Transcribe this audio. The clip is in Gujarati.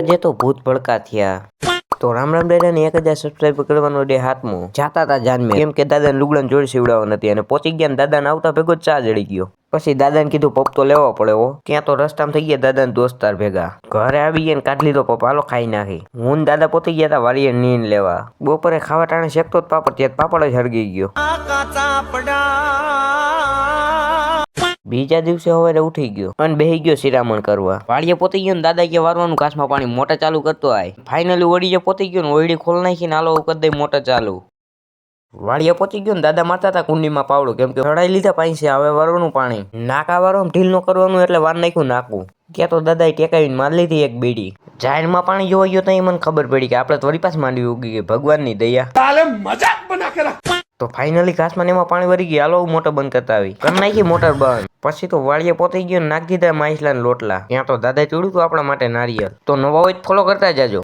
આજે તો ભૂત ભડકા થયા. તો રામ રામ દાદા ને 1000 સબસ્ક્રાઈબર કરવાનો ડે હાથમાં જાતા તા જાનમે કેમ કે દાદા ને લુગડાની જોડી સીવડાવવા નથી અને પહોંચી ગયા ને દાદા ને આવતા ભેગો ચા જડી ગયો. પછી દાદા ને કીધું પપ તો લેવો પડે હો. ક્યાં તો રસ્તામાં થઈ ગયા દાદા ને દોસ્તાર ભેગા. ઘરે આવી ગયા ને કાઢ લીધો પપ, હાલો ખાઈ નાખી. હું દાદા પહોંચી ગયા તા વાડીએ નીંદ લેવા. બપોરે ખાવા ટાણે શેકતો જ પાપડ, ત્યાં પાપડ જ હરગી ગયો. બીજા દિવસે સવારે ઉઠી ગયો અને બેહી ગયો શિરામણ કરવા. વાડીએ પોતી ગયો ને દાદા કે વારવાનું ઘાસમાં પાણી મોટર ચાલુ કરતો આય. ફાઇનલી ઓડીએ પોતી ગયો ને ઓયડી ખોલ નાખીને હાલો કરી દઈ મોટર ચાલુ. વાડીએ પહોંચી ગયો ને દાદા મારતા હતા કુંડીમાં પાવડું કેમ કે ચડાઈ લીધા પૈસે હવે વારવાનું પાણી. નાકા વારવાનું ઢીલ નો કરવાનું એટલે વાર નાખ્યું નાકું. ક્યાં તો દાદાએ ટેકાવીને માર લીધી એક બીડી. જાહેરમાં પાણી જોવા ગયો તો મને ખબર પડી કે આપણે થોડી પાસ માંડવી ઉગી ગઈ, ભગવાનની દયા. મજાક બના કે તો ફાઇનલી ઘાસમાં એમાં પાણી વરી ગયું. હાલો મોટર બંધ કરતા આવી કરી નાખી મોટર બંધ. પછી તો વાડીએ પોતી ગયો નાખી દીધા માઇસલા લોટલા. ત્યાં તો દાદા ચૂડ્યું હતું આપણા માટે નારિયેળ. તો નવા હોય ફોલો કરતા જાજો.